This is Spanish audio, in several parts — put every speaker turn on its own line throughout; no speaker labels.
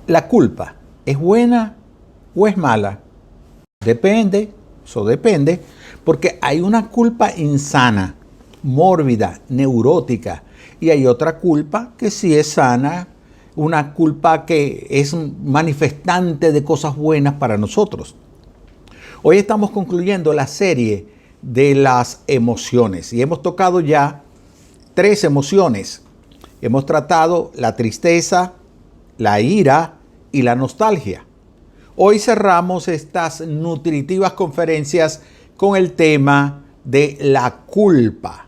¿La culpa es buena o es mala? Depende, eso depende, porque hay una culpa insana, mórbida, neurótica, y hay otra culpa que sí es sana, una culpa que es manifestante de cosas buenas para nosotros. Hoy estamos concluyendo la serie de las emociones y hemos tocado ya 3 emociones. Hemos tratado la tristeza, la ira y la nostalgia. Hoy cerramos estas nutritivas conferencias con el tema de la culpa.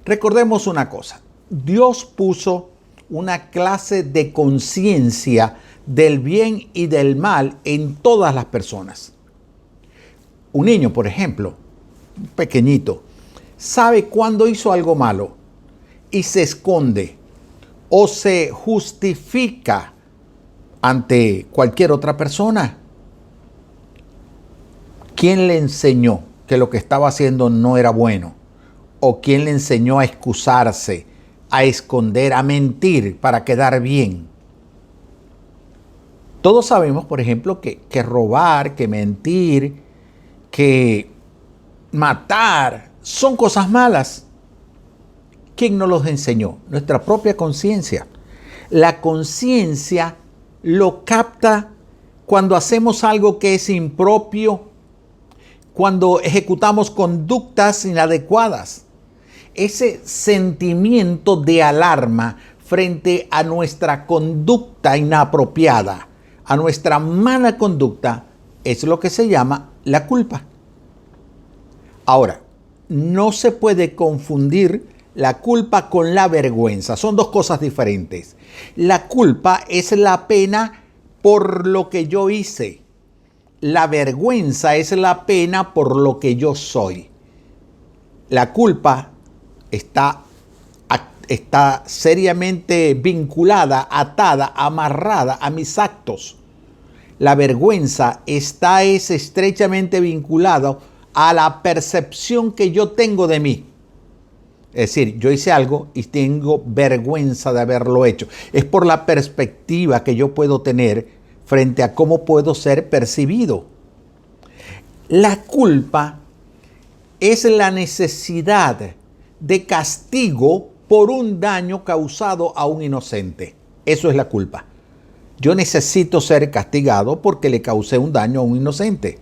Recordemos una cosa, Dios puso una clase de conciencia del bien y del mal en todas las personas. Un niño, por ejemplo, un pequeñito, sabe cuándo hizo algo malo y se esconde o se justifica ante cualquier otra persona. ¿Quién le enseñó que lo que estaba haciendo no era bueno? ¿O quién le enseñó a excusarse, a esconder, a mentir para quedar bien? Todos sabemos, por ejemplo, que robar, que mentir, que matar son cosas malas. ¿Quién nos los enseñó? Nuestra propia conciencia. La conciencia lo capta cuando hacemos algo que es impropio, cuando ejecutamos conductas inadecuadas. Ese sentimiento de alarma frente a nuestra conducta inapropiada, a nuestra mala conducta, es lo que se llama la culpa. Ahora, no se puede confundir la culpa con la vergüenza. Son dos cosas diferentes. La culpa es la pena por lo que yo hice. La vergüenza es la pena por lo que yo soy. La culpa está seriamente vinculada, atada, amarrada a mis actos. La vergüenza está estrechamente vinculada a la percepción que yo tengo de mí. Es decir, yo hice algo y tengo vergüenza de haberlo hecho. Es por la perspectiva que yo puedo tener frente a cómo puedo ser percibido. La culpa es la necesidad de castigo por un daño causado a un inocente. Eso es la culpa. Yo necesito ser castigado porque le causé un daño a un inocente.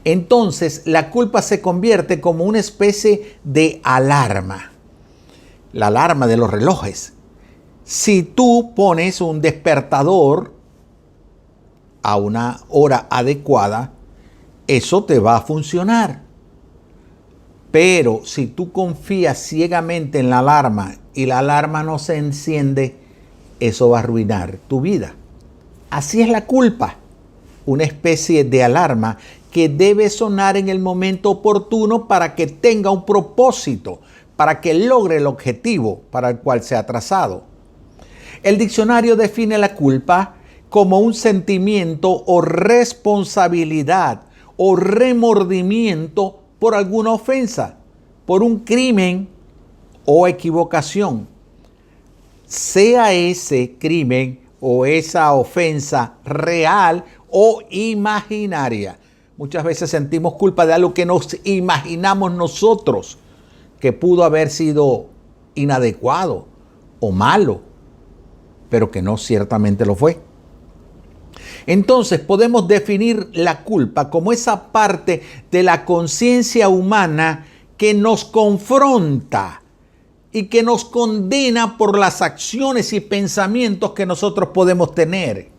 Entonces, la culpa se convierte como una especie de alarma. La alarma de los relojes. Si tú pones un despertador a una hora adecuada, eso te va a funcionar. Pero si tú confías ciegamente en la alarma y la alarma no se enciende, eso va a arruinar tu vida. Así es la culpa, una especie de alarma que debe sonar en el momento oportuno para que tenga un propósito, para que logre el objetivo para el cual se ha trazado. El diccionario define la culpa como un sentimiento o responsabilidad o remordimiento por alguna ofensa, por un crimen o equivocación. Sea ese crimen o esa ofensa real o imaginaria. Muchas veces sentimos culpa de algo que nos imaginamos nosotros que pudo haber sido inadecuado o malo, pero que no ciertamente lo fue. Entonces podemos definir la culpa como esa parte de la conciencia humana que nos confronta y que nos condena por las acciones y pensamientos que nosotros podemos tener.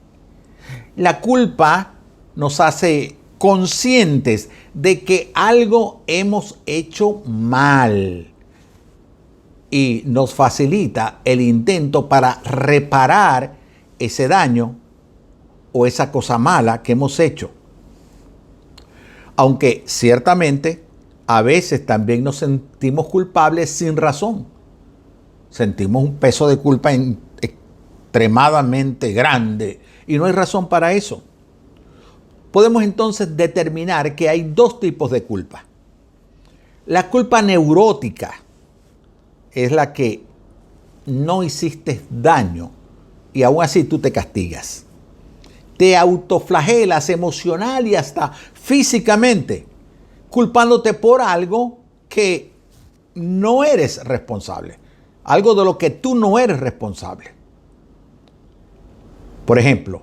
La culpa nos hace conscientes de que algo hemos hecho mal y nos facilita el intento para reparar ese daño o esa cosa mala que hemos hecho. Aunque ciertamente a veces también nos sentimos culpables sin razón. Sentimos un peso de culpa extremadamente grande y no hay razón para eso. Podemos entonces determinar que hay 2 tipos de culpa. La culpa neurótica es la que no hiciste daño y aún así tú te castigas. Te autoflagelas emocional y hasta físicamente, culpándote por algo que no eres responsable, algo de lo que tú no eres responsable. Por ejemplo,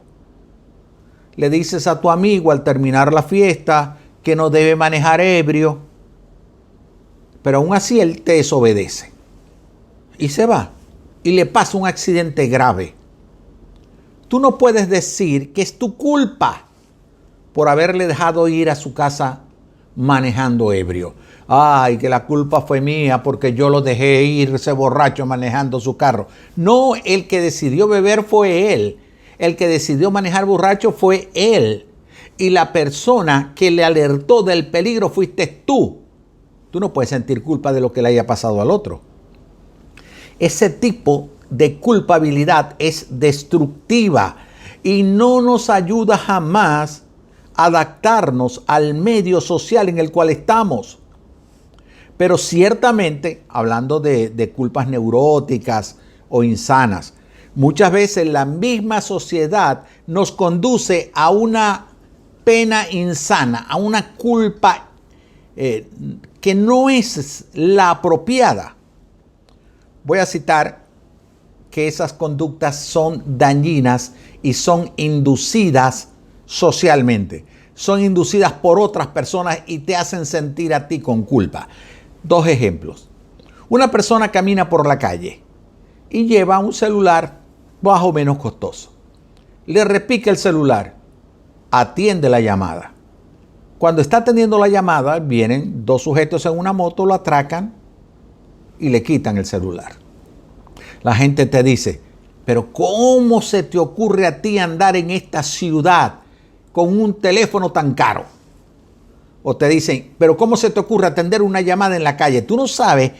le dices a tu amigo al terminar la fiesta que no debe manejar ebrio, pero aún así él te desobedece y se va y le pasa un accidente grave. Tú no puedes decir que es tu culpa por haberle dejado ir a su casa manejando ebrio. Ay, que la culpa fue mía porque yo lo dejé irse borracho manejando su carro. No, el que decidió beber fue él. El que decidió manejar borracho fue él. Y la persona que le alertó del peligro fuiste tú. Tú no puedes sentir culpa de lo que le haya pasado al otro. Ese tipo de culpabilidad es destructiva y no nos ayuda jamás a adaptarnos al medio social en el cual estamos. Pero ciertamente, hablando de culpas neuróticas o insanas, muchas veces la misma sociedad nos conduce a una pena insana, a una culpa que no es la apropiada. Voy a citar que esas conductas son dañinas y son inducidas socialmente. Son inducidas por otras personas y te hacen sentir a ti con culpa. 2 ejemplos. Una persona camina por la calle y lleva un celular más o menos costoso. Le repica el celular, atiende la llamada. Cuando está atendiendo la llamada, vienen 2 sujetos en una moto, lo atracan y le quitan el celular. La gente te dice, pero ¿cómo se te ocurre a ti andar en esta ciudad con un teléfono tan caro? O te dicen, pero ¿cómo se te ocurre atender una llamada en la calle? Tú no sabes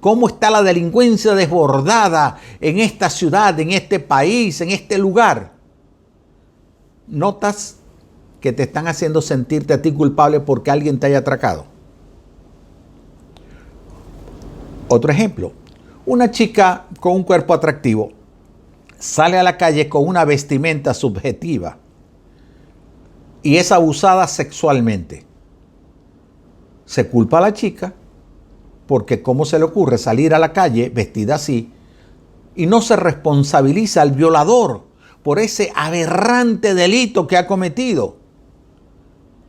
cómo está la delincuencia desbordada en esta ciudad, en este país, en este lugar. ¿Notas que te están haciendo sentirte a ti culpable porque alguien te haya atracado? Otro ejemplo. Una chica con un cuerpo atractivo sale a la calle con una vestimenta subjetiva y es abusada sexualmente. Se culpa a la chica porque ¿cómo se le ocurre salir a la calle vestida así? Y no se responsabiliza al violador por ese aberrante delito que ha cometido.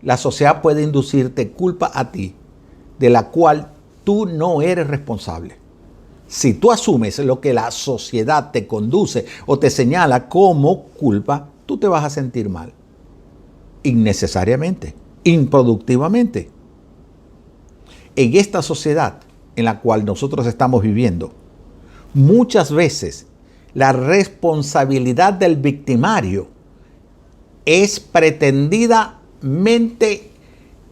La sociedad puede inducirte culpa a ti, de la cual tú no eres responsable. Si tú asumes lo que la sociedad te conduce o te señala como culpa, tú te vas a sentir mal. Innecesariamente, improductivamente. En esta sociedad en la cual nosotros estamos viviendo, muchas veces la responsabilidad del victimario es pretendidamente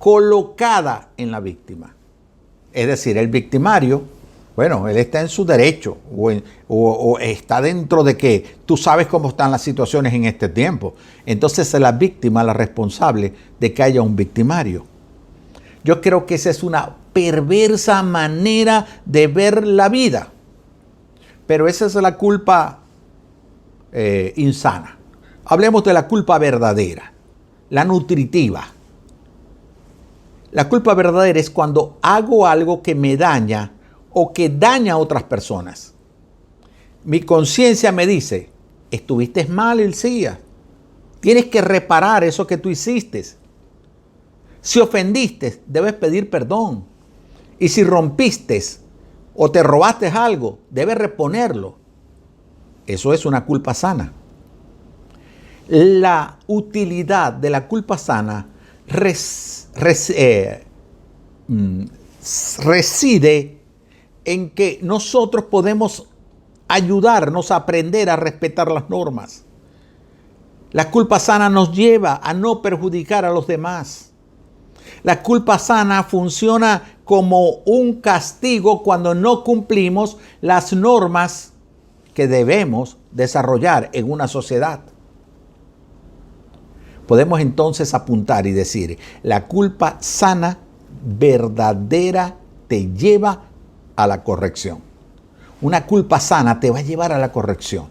colocada en la víctima. Es decir, el victimario, bueno, él está en su derecho o está dentro de que tú sabes cómo están las situaciones en este tiempo. Entonces es la víctima la responsable de que haya un victimario. Yo creo que esa es una perversa manera de ver la vida. Pero esa es la culpa insana. Hablemos de la culpa verdadera, la nutritiva. La culpa verdadera es cuando hago algo que me daña o que daña a otras personas. Mi conciencia me dice, estuviste mal el día. Tienes que reparar eso que tú hiciste. Si ofendiste, debes pedir perdón. Y si rompiste o te robaste algo, debes reponerlo. Eso es una culpa sana. La utilidad de la culpa sana reside en que nosotros podemos ayudarnos a aprender a respetar las normas. La culpa sana nos lleva a no perjudicar a los demás. La culpa sana funciona como un castigo cuando no cumplimos las normas que debemos desarrollar en una sociedad. Podemos entonces apuntar y decir, la culpa sana verdadera te lleva a la corrección. Una culpa sana te va a llevar a la corrección.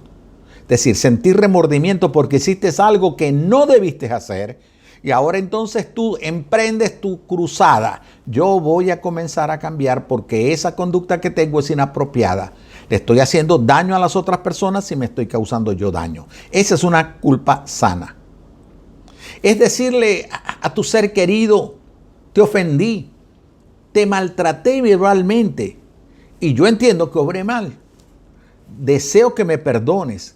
Es decir, sentir remordimiento porque hiciste algo que no debiste hacer y ahora entonces tú emprendes tu cruzada. Yo voy a comenzar a cambiar porque esa conducta que tengo es inapropiada. Le estoy haciendo daño a las otras personas y me estoy causando yo daño. Esa es una culpa sana. Es decirle a tu ser querido, te ofendí, te maltraté verbalmente y yo entiendo que obré mal. Deseo que me perdones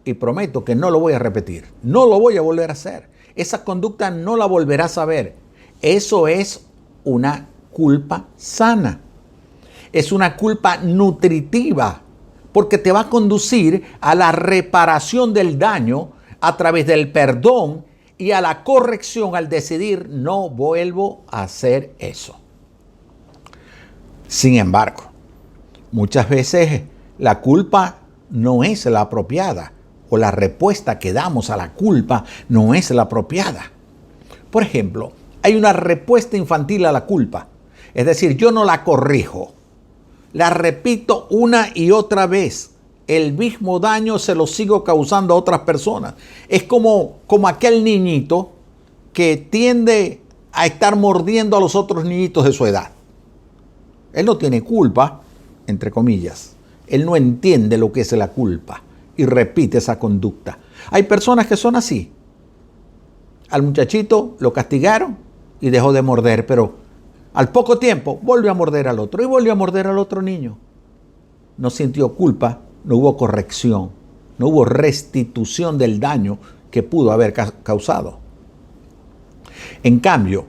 y prometo que no lo voy a repetir. No lo voy a volver a hacer. Esa conducta no la volverás a ver. Eso es una culpa sana. Es una culpa nutritiva porque te va a conducir a la reparación del daño a través del perdón y a la corrección al decidir no vuelvo a hacer eso. Sin embargo, muchas veces la culpa no es la apropiada o la respuesta que damos a la culpa no es la apropiada. Por ejemplo, hay una respuesta infantil a la culpa. Es decir, yo no la corrijo. La repito una y otra vez. El mismo daño se lo sigo causando a otras personas. Es como aquel niñito que tiende a estar mordiendo a los otros niñitos de su edad. Él no tiene culpa, entre comillas. Él no entiende lo que es la culpa y repite esa conducta. Hay personas que son así. Al muchachito lo castigaron y dejó de morder, pero al poco tiempo volvió a morder al otro y volvió a morder al otro niño. No sintió culpa, no hubo corrección, no hubo restitución del daño que pudo haber causado. En cambio,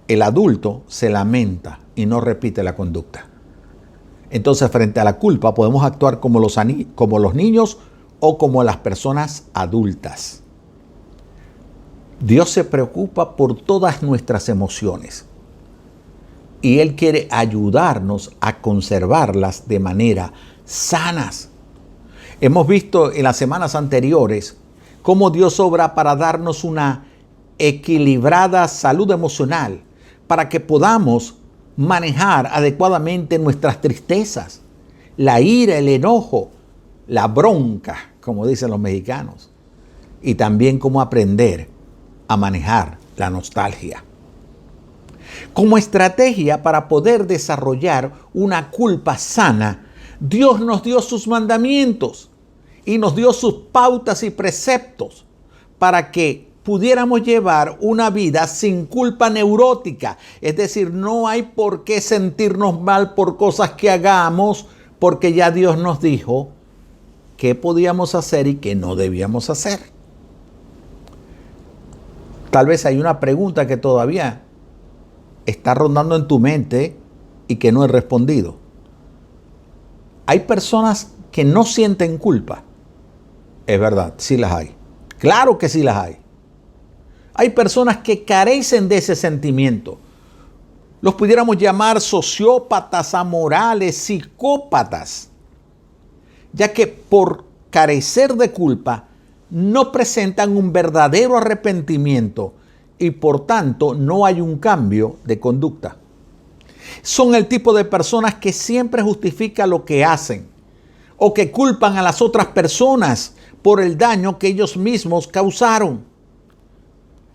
el adulto se lamenta y no repite la conducta. Entonces, frente a la culpa, podemos actuar como los niños o como las personas adultas. Dios se preocupa por todas nuestras emociones y Él quiere ayudarnos a conservarlas de manera sanas. Hemos visto en las semanas anteriores cómo Dios obra para darnos una equilibrada salud emocional, para que podamos manejar adecuadamente nuestras tristezas, la ira, el enojo, la bronca, como dicen los mexicanos, y también cómo aprender a manejar la nostalgia. Como estrategia para poder desarrollar una culpa sana, Dios nos dio sus mandamientos y nos dio sus pautas y preceptos para que pudiéramos llevar una vida sin culpa neurótica. Es decir, no hay por qué sentirnos mal por cosas que hagamos, porque ya Dios nos dijo qué podíamos hacer y qué no debíamos hacer. Tal vez hay una pregunta que todavía está rondando en tu mente y que no he respondido. Hay personas que no sienten culpa. Es verdad, sí las hay. Claro que sí las hay. Hay personas que carecen de ese sentimiento. Los pudiéramos llamar sociópatas, amorales, psicópatas, ya que por carecer de culpa no presentan un verdadero arrepentimiento y por tanto no hay un cambio de conducta. Son el tipo de personas que siempre justifican lo que hacen o que culpan a las otras personas por el daño que ellos mismos causaron.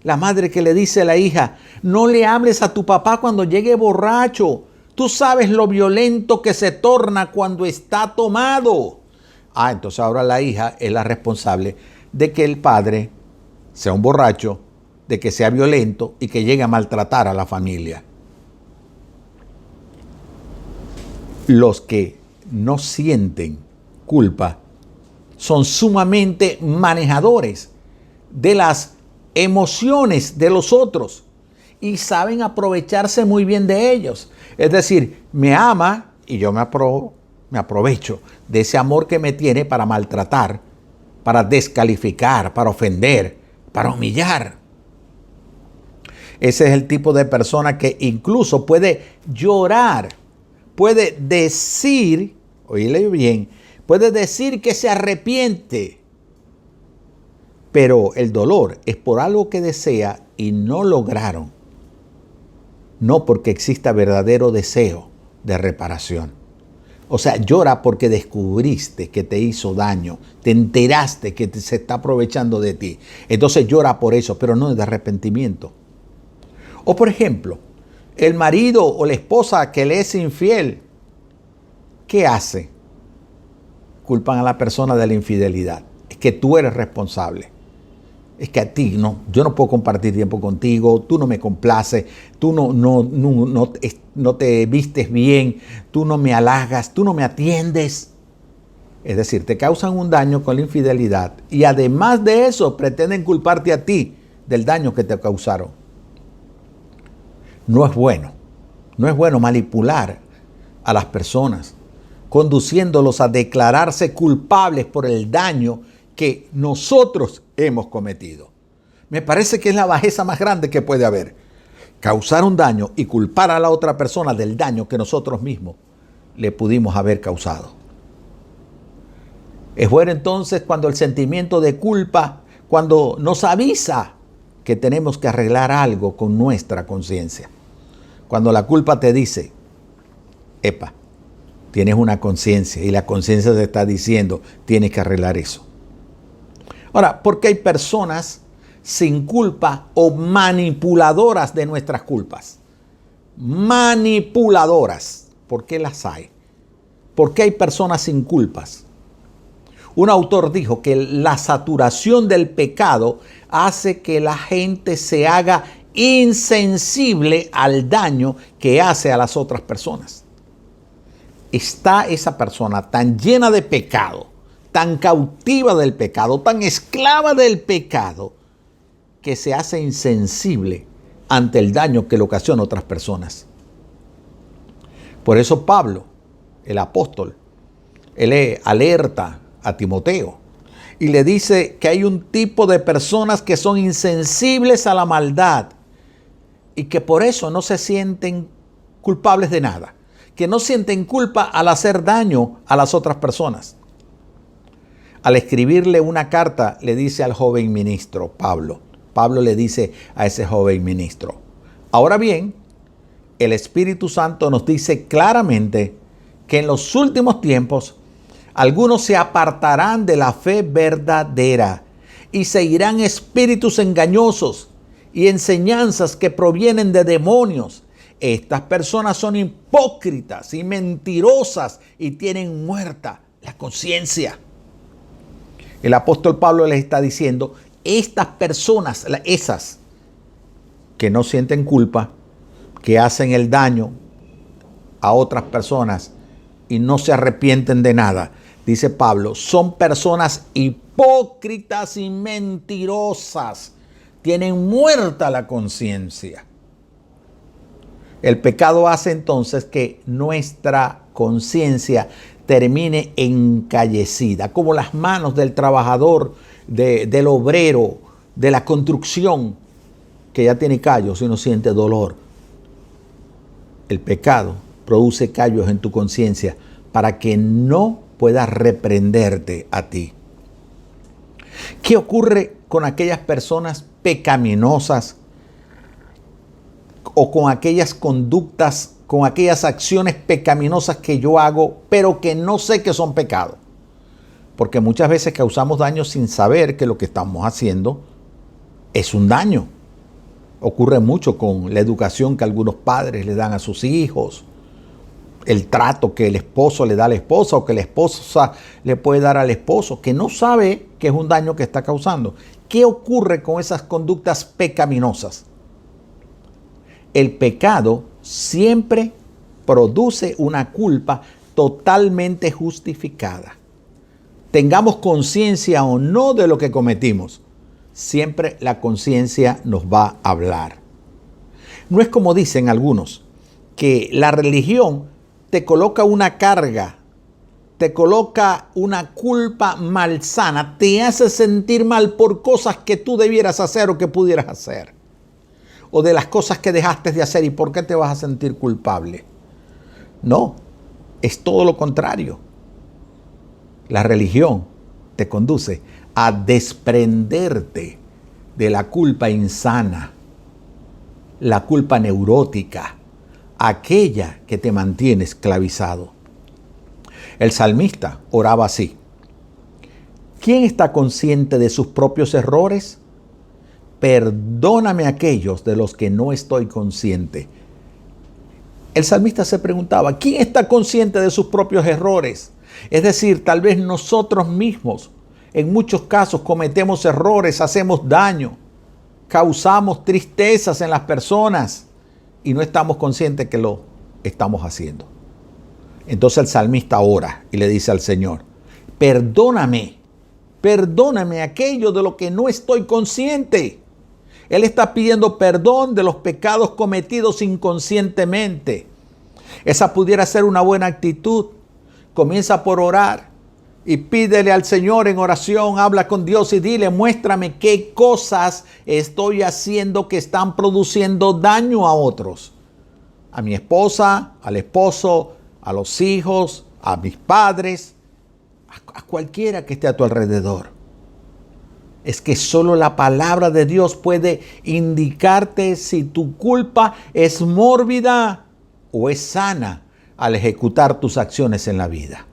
La madre que le dice a la hija, no le hables a tu papá cuando llegue borracho. Tú sabes lo violento que se torna cuando está tomado. Entonces ahora la hija es la responsable de que el padre sea un borracho, de que sea violento y que llegue a maltratar a la familia. Los que no sienten culpa son sumamente manejadores de las emociones de los otros y saben aprovecharse muy bien de ellos. Es decir, me ama y yo me aprovecho de ese amor que me tiene para maltratar, para descalificar, para ofender, para humillar. Ese es el tipo de persona que incluso puede llorar, puede decir, oíle bien, puede decir que se arrepiente, pero el dolor es por algo que desea y no lograron, no porque exista verdadero deseo de reparación. O sea, llora porque descubriste que te hizo daño, te enteraste que se está aprovechando de ti. Entonces llora por eso, pero no de arrepentimiento. O por ejemplo, el marido o la esposa que le es infiel, ¿qué hace? Culpan a la persona de la infidelidad. Es que tú eres responsable. Es que a ti no, yo no puedo compartir tiempo contigo, tú no me complaces, tú no te vistes bien, tú no me halagas, tú no me atiendes. Es decir, te causan un daño con la infidelidad y además de eso pretenden culparte a ti del daño que te causaron. No es bueno manipular a las personas, conduciéndolos a declararse culpables por el daño que nosotros hemos cometido. Me parece que es la bajeza más grande que puede haber. Causar un daño y culpar a la otra persona del daño que nosotros mismos le pudimos haber causado. Es bueno entonces cuando el sentimiento de culpa, cuando nos avisa que tenemos que arreglar algo con nuestra conciencia. Cuando la culpa te dice, epa, tienes una conciencia y la conciencia te está diciendo, tienes que arreglar eso. Ahora, ¿por qué hay personas sin culpa o manipuladoras de nuestras culpas? Manipuladoras. ¿Por qué las hay? ¿Por qué hay personas sin culpas? Un autor dijo que la saturación del pecado hace que la gente se haga insensible al daño que hace a las otras personas. Está esa persona tan llena de pecado, tan cautiva del pecado, tan esclava del pecado, que se hace insensible ante el daño que le ocasiona a otras personas. Por eso Pablo, el apóstol, él alerta a Timoteo y le dice que hay un tipo de personas que son insensibles a la maldad y que por eso no se sienten culpables de nada, que no sienten culpa al hacer daño a las otras personas. Al escribirle una carta, le dice al joven ministro Pablo le dice a ese joven ministro, ahora bien, el Espíritu Santo nos dice claramente que en los últimos tiempos algunos se apartarán de la fe verdadera y seguirán espíritus engañosos y enseñanzas que provienen de demonios. Estas personas son hipócritas y mentirosas y tienen muerta la conciencia. El apóstol Pablo les está diciendo, estas personas, esas que no sienten culpa, que hacen el daño a otras personas y no se arrepienten de nada, dice Pablo, son personas hipócritas y mentirosas. Tienen muerta la conciencia. El pecado hace entonces que nuestra conciencia termine encallecida, como las manos del trabajador, del obrero, de la construcción, que ya tiene callos y no siente dolor. El pecado produce callos en tu conciencia para que no puedas reprenderte a ti. ¿Qué ocurre con aquellas personas pecaminosas o con aquellas conductas, con aquellas acciones pecaminosas que yo hago, pero que no sé que son pecado? Porque muchas veces causamos daño sin saber que lo que estamos haciendo es un daño. Ocurre mucho con la educación que algunos padres le dan a sus hijos, el trato que el esposo le da a la esposa o que la esposa le puede dar al esposo, que no sabe que es un daño que está causando. ¿Qué ocurre con esas conductas pecaminosas? El pecado siempre produce una culpa totalmente justificada. Tengamos conciencia o no de lo que cometimos, siempre la conciencia nos va a hablar. No es como dicen algunos, que la religión te coloca una carga, te coloca una culpa malsana, te hace sentir mal por cosas que tú debieras hacer o que pudieras hacer, o de las cosas que dejaste de hacer. ¿Y por qué te vas a sentir culpable? No, es todo lo contrario. La religión te conduce a desprenderte de la culpa insana, la culpa neurótica, aquella que te mantiene esclavizado. El salmista oraba así: ¿quién está consciente de sus propios errores? Perdóname aquellos de los que no estoy consciente. El salmista se preguntaba, ¿quién está consciente de sus propios errores? Es decir, tal vez nosotros mismos en muchos casos cometemos errores, hacemos daño, causamos tristezas en las personas y no estamos conscientes que lo estamos haciendo. Entonces el salmista ora y le dice al Señor, perdóname aquello de lo que no estoy consciente. Él está pidiendo perdón de los pecados cometidos inconscientemente. Esa pudiera ser una buena actitud. Comienza por orar y pídele al Señor en oración, habla con Dios y dile, muéstrame qué cosas estoy haciendo que están produciendo daño a otros. A mi esposa, al esposo, a los hijos, a mis padres, a cualquiera que esté a tu alrededor. Es que solo la palabra de Dios puede indicarte si tu culpa es mórbida o es sana al ejecutar tus acciones en la vida.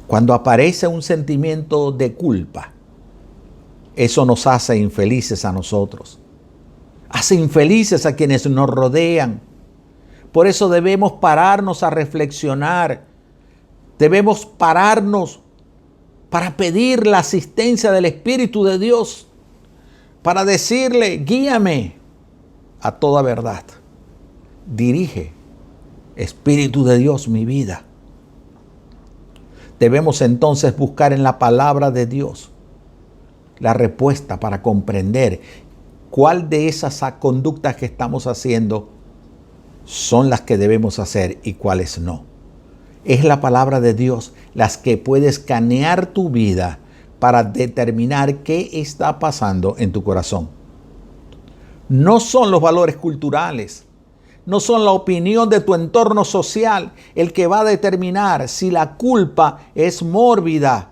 Cuando aparece un sentimiento de culpa, eso nos hace infelices a nosotros. Hace infelices a quienes nos rodean. Por eso debemos pararnos a reflexionar. Debemos pararnos para pedir la asistencia del Espíritu de Dios, para decirle, guíame a toda verdad. Dirige, Espíritu de Dios, mi vida. Debemos entonces buscar en la palabra de Dios la respuesta para comprender cuál de esas conductas que estamos haciendo son las que debemos hacer y cuáles no. Es la palabra de Dios las que puede escanear tu vida para determinar qué está pasando en tu corazón. No son los valores culturales, no son la opinión de tu entorno social el que va a determinar si la culpa es mórbida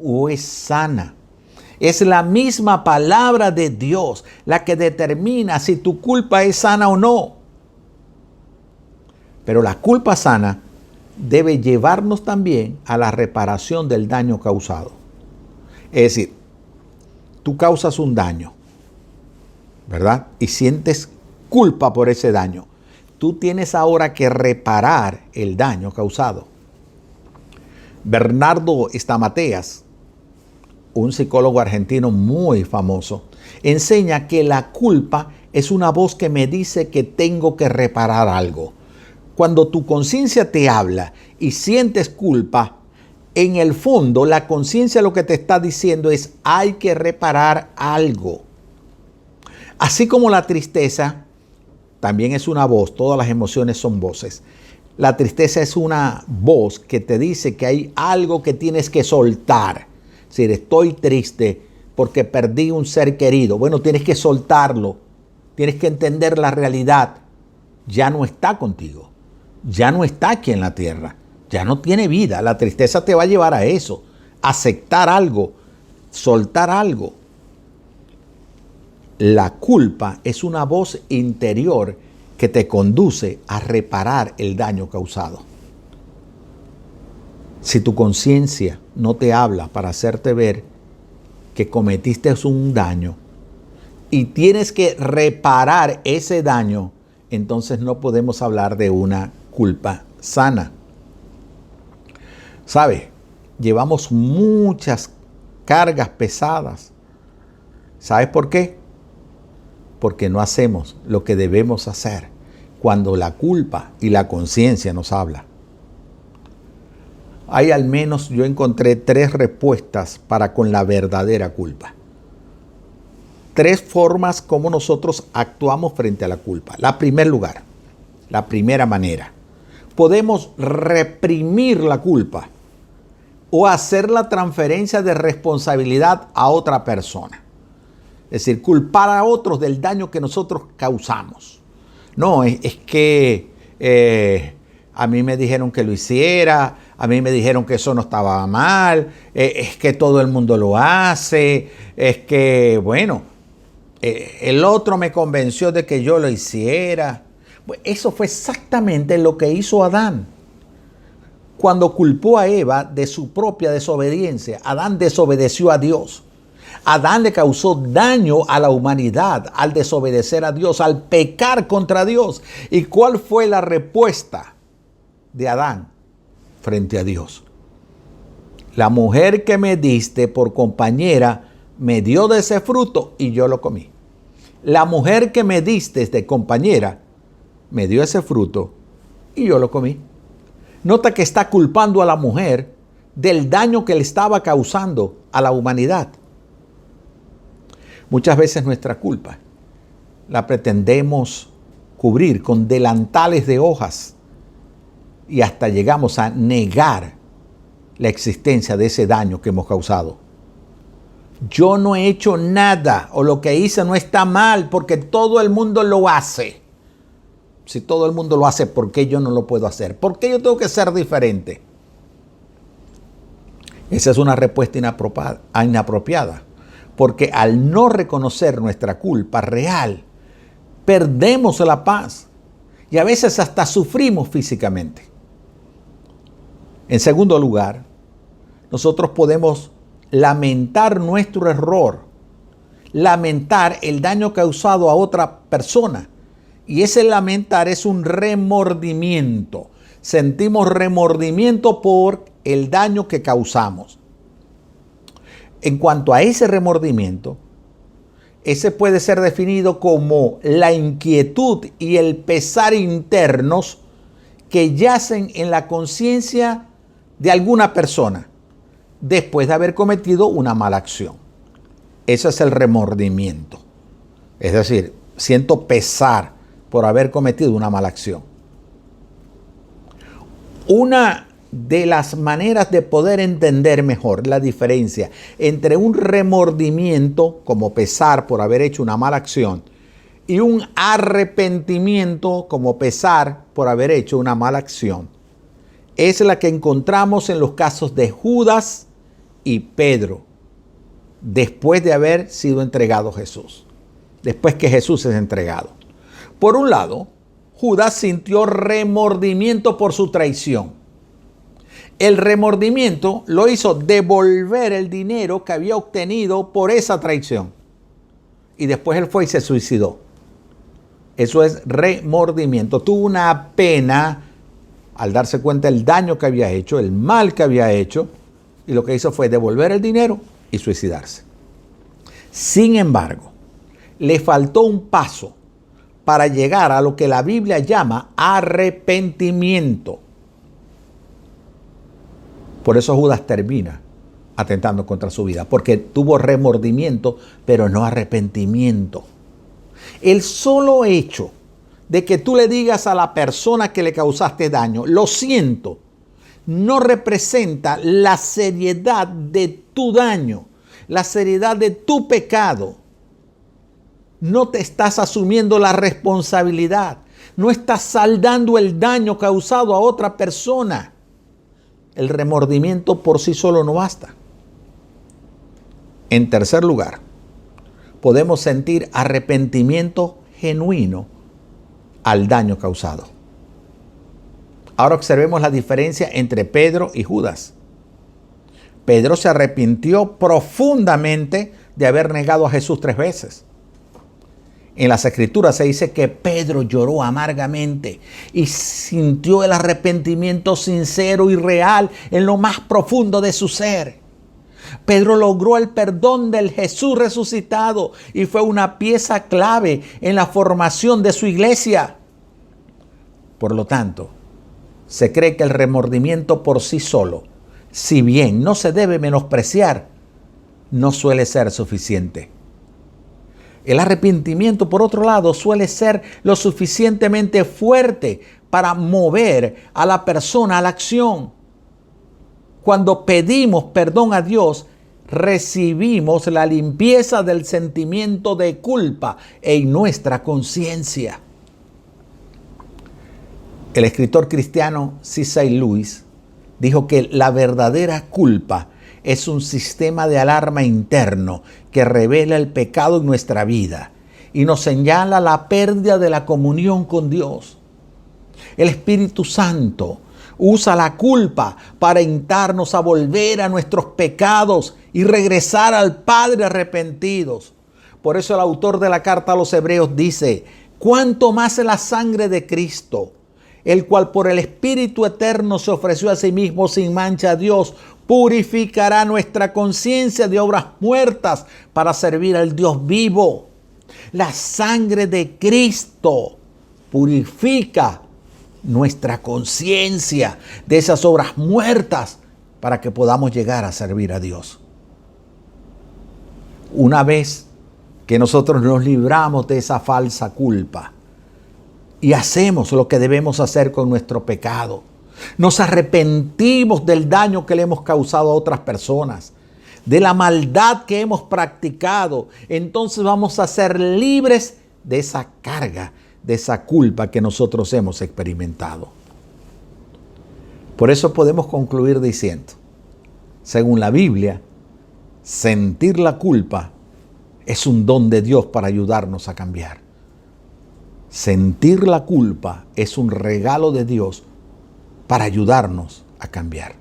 o es sana. Es la misma palabra de Dios la que determina si tu culpa es sana o no. Pero la culpa sana debe llevarnos también a la reparación del daño causado. Es decir, tú causas un daño, ¿verdad? Y sientes culpa por ese daño. Tú tienes ahora que reparar el daño causado. Bernardo Stamateas, un psicólogo argentino muy famoso, enseña que la culpa es una voz que me dice que tengo que reparar algo. Cuando tu conciencia te habla y sientes culpa, en el fondo la conciencia lo que te está diciendo es hay que reparar algo. Así como la tristeza también es una voz, todas las emociones son voces. La tristeza es una voz que te dice que hay algo que tienes que soltar. Es decir, estoy triste porque perdí un ser querido. Bueno, tienes que soltarlo. Tienes que entender la realidad. Ya no está contigo. Ya no está aquí en la tierra. Ya no tiene vida. La tristeza te va a llevar a eso. Aceptar algo. Soltar algo. La culpa es una voz interior que te conduce a reparar el daño causado. Si tu conciencia no te habla para hacerte ver que cometiste un daño y tienes que reparar ese daño, entonces no podemos hablar de una culpa sana. ¿Sabes? Llevamos muchas cargas pesadas. ¿Sabes por qué? Porque no hacemos lo que debemos hacer cuando la culpa y la conciencia nos habla. Hay al menos, yo encontré 3 respuestas para con la verdadera culpa. 3 formas como nosotros actuamos frente a la culpa. La primer lugar, la primera manera. Podemos reprimir la culpa o hacer la transferencia de responsabilidad a otra persona. Es decir, culpar a otros del daño que nosotros causamos. No, es que a mí me dijeron que lo hiciera, a mí me dijeron que eso no estaba mal, es que todo el mundo lo hace, es que, bueno, el otro me convenció de que yo lo hiciera. Pues eso fue exactamente lo que hizo Adán. cuando culpó a Eva de su propia desobediencia. Adán desobedeció a Dios. Adán le causó daño a la humanidad al desobedecer a Dios, al pecar contra Dios. ¿Y cuál fue la respuesta de Adán frente a Dios? La mujer que me diste por compañera me dio de ese fruto y yo lo comí. La mujer que me diste de compañera me dio ese fruto y yo lo comí. Nota que está culpando a la mujer del daño que le estaba causando a la humanidad. Muchas veces nuestra culpa la pretendemos cubrir con delantales de hojas y hasta llegamos a negar la existencia de ese daño que hemos causado. Yo no he hecho nada, o lo que hice no está mal porque todo el mundo lo hace. Si todo el mundo lo hace, ¿por qué yo no lo puedo hacer? ¿Por qué yo tengo que ser diferente? Esa es una respuesta inapropiada, porque al no reconocer nuestra culpa real, perdemos la paz y a veces hasta sufrimos físicamente. En segundo lugar, nosotros podemos lamentar nuestro error, lamentar el daño causado a otra persona. Y ese lamentar es un remordimiento. Sentimos remordimiento por el daño que causamos. En cuanto a ese remordimiento, ese puede ser definido como la inquietud y el pesar internos que yacen en la conciencia de alguna persona después de haber cometido una mala acción. Ese es el remordimiento. Es decir, siento pesar por haber cometido una mala acción. Una de las maneras de poder entender mejor la diferencia entre un remordimiento, como pesar por haber hecho una mala acción, y un arrepentimiento, como pesar por haber hecho una mala acción, es la que encontramos en los casos de Judas y Pedro, después de haber sido entregado a Jesús, después que Jesús es entregado. Por un lado, Judas sintió remordimiento por su traición. El remordimiento lo hizo devolver el dinero que había obtenido por esa traición. Y después él fue y se suicidó. Eso es remordimiento. Tuvo una pena al darse cuenta del daño que había hecho, el mal que había hecho, y lo que hizo fue devolver el dinero y suicidarse. Sin embargo, le faltó un paso para llegar a lo que la Biblia llama arrepentimiento. Por eso Judas termina atentando contra su vida, porque tuvo remordimiento, pero no arrepentimiento. El solo hecho de que tú le digas a la persona que le causaste daño, lo siento, no representa la seriedad de tu daño, la seriedad de tu pecado. No te estás asumiendo la responsabilidad, no estás saldando el daño causado a otra persona. El remordimiento por sí solo no basta. En tercer lugar, podemos sentir arrepentimiento genuino al daño causado. Ahora observemos la diferencia entre Pedro y Judas. Pedro se arrepintió profundamente de haber negado a Jesús 3 veces. En las Escrituras se dice que Pedro lloró amargamente y sintió el arrepentimiento sincero y real en lo más profundo de su ser. Pedro logró el perdón del Jesús resucitado y fue una pieza clave en la formación de su iglesia. Por lo tanto, se cree que el remordimiento por sí solo, si bien no se debe menospreciar, no suele ser suficiente. El arrepentimiento, por otro lado, suele ser lo suficientemente fuerte para mover a la persona a la acción. Cuando pedimos perdón a Dios, recibimos la limpieza del sentimiento de culpa en nuestra conciencia. El escritor cristiano C.S. Lewis dijo que la verdadera culpa es un sistema de alarma interno que revela el pecado en nuestra vida y nos señala la pérdida de la comunión con Dios. El Espíritu Santo Usa la culpa para instarnos a volver a nuestros pecados y regresar al Padre arrepentidos. Por eso el autor de la carta a los Hebreos dice: cuánto más la sangre de Cristo, el cual por el Espíritu eterno se ofreció a sí mismo sin mancha a Dios, purificará nuestra conciencia de obras muertas para servir al Dios vivo. La sangre de Cristo purifica nuestra conciencia de esas obras muertas para que podamos llegar a servir a Dios. Una vez que nosotros nos libramos de esa falsa culpa y hacemos lo que debemos hacer con nuestro pecado, nos arrepentimos del daño que le hemos causado a otras personas, de la maldad que hemos practicado, entonces vamos a ser libres de esa carga, de esa culpa que nosotros hemos experimentado. Por eso podemos concluir diciendo, según la Biblia, sentir la culpa es un don de Dios para ayudarnos a cambiar. Sentir la culpa es un regalo de Dios para ayudarnos a cambiar.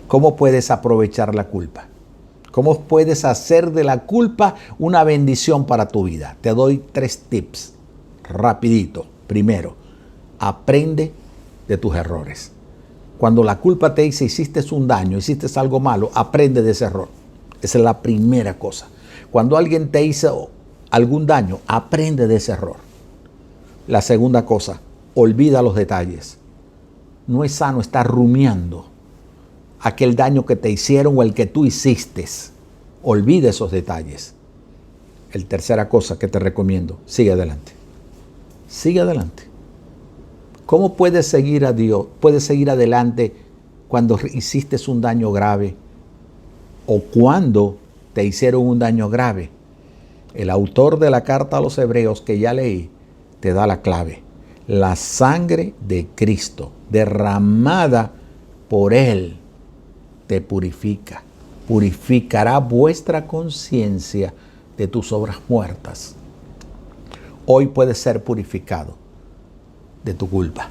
¿Cómo puedes aprovechar la culpa? ¿Cómo puedes hacer de la culpa una bendición para tu vida? Te doy 3 tips, rapidito. Primero, aprende de tus errores. Cuando la culpa te dice hiciste un daño, hiciste algo malo, aprende de ese error. Esa es la primera cosa. Cuando alguien te hizo algún daño, aprende de ese error. La segunda cosa, olvida los detalles. No es sano estar rumiando aquel daño que te hicieron o el que tú hiciste. Olvida esos detalles. La tercera cosa que te recomiendo, sigue adelante. Sigue adelante. ¿Cómo puedes seguir a Dios? Puedes seguir adelante cuando hiciste un daño grave o cuando te hicieron un daño grave. El autor de la carta a los Hebreos que ya leí te da la clave. La sangre de Cristo derramada por Él te purifica. Purificará vuestra conciencia de tus obras muertas. Hoy puedes ser purificado de tu culpa,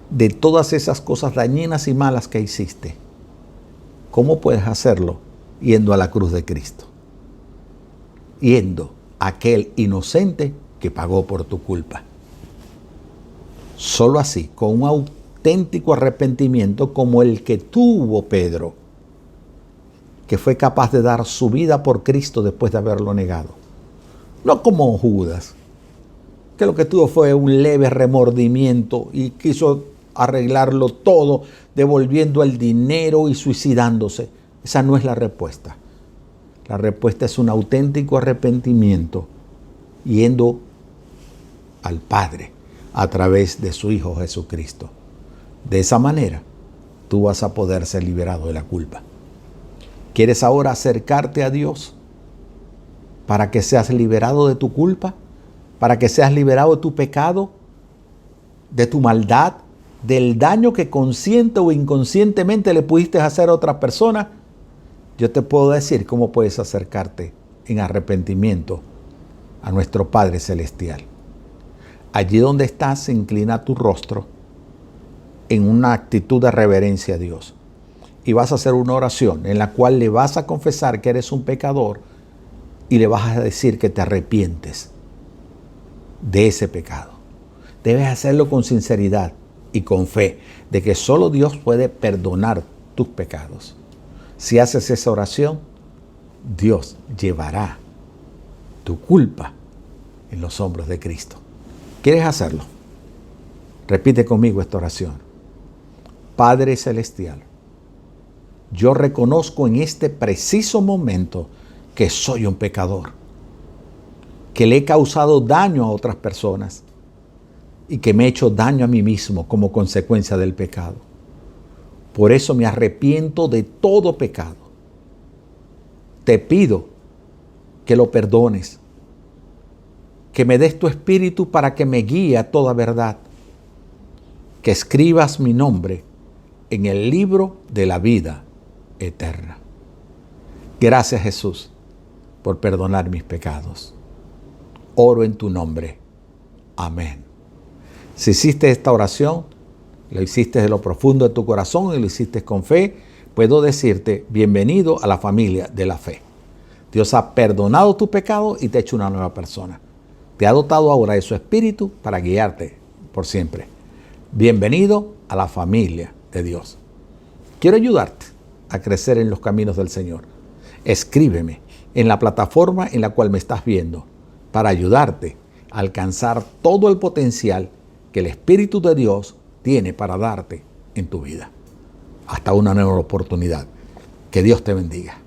de todas esas cosas dañinas y malas que hiciste. ¿Cómo puedes hacerlo? Yendo a la cruz de Cristo. Yendo a aquel inocente que pagó por tu culpa. Solo así, con un auténtico arrepentimiento como el que tuvo Pedro, que fue capaz de dar su vida por Cristo después de haberlo negado. No como Judas, que lo que tuvo fue un leve remordimiento y quiso arreglarlo todo, devolviendo el dinero y suicidándose. Esa no es la respuesta. La respuesta es un auténtico arrepentimiento, yendo al Padre a través de su Hijo Jesucristo. De esa manera, tú vas a poder ser liberado de la culpa. ¿Quieres ahora acercarte a Dios para que seas liberado de tu culpa? ¿Para que seas liberado de tu pecado, de tu maldad, del daño que consciente o inconscientemente le pudiste hacer a otra persona? Yo te puedo decir cómo puedes acercarte en arrepentimiento a nuestro Padre Celestial. Allí donde estás, inclina tu rostro en una actitud de reverencia a Dios. Y vas a hacer una oración en la cual le vas a confesar que eres un pecador y le vas a decir que te arrepientes de ese pecado. Debes hacerlo con sinceridad y con fe de que solo Dios puede perdonar tus pecados. Si haces esa oración, Dios llevará tu culpa en los hombros de Cristo. ¿Quieres hacerlo? Repite conmigo esta oración. Padre Celestial, yo reconozco en este preciso momento que soy un pecador, que le he causado daño a otras personas y que me he hecho daño a mí mismo como consecuencia del pecado. Por eso me arrepiento de todo pecado. Te pido que lo perdones, que me des tu espíritu para que me guíe a toda verdad, que escribas mi nombre en el libro de la vida eterna. Gracias, Jesús, por perdonar mis pecados. Oro en tu nombre. Amén. Si hiciste esta oración, lo hiciste de lo profundo de tu corazón y lo hiciste con fe, puedo decirte, bienvenido a la familia de la fe. Dios ha perdonado tu pecado y te ha hecho una nueva persona. Te ha dotado ahora de su espíritu para guiarte por siempre. Bienvenido a la familia de Dios. Quiero ayudarte a crecer en los caminos del Señor. Escríbeme en la plataforma en la cual me estás viendo para ayudarte a alcanzar todo el potencial que el Espíritu de Dios tiene para darte en tu vida. Hasta una nueva oportunidad. Que Dios te bendiga.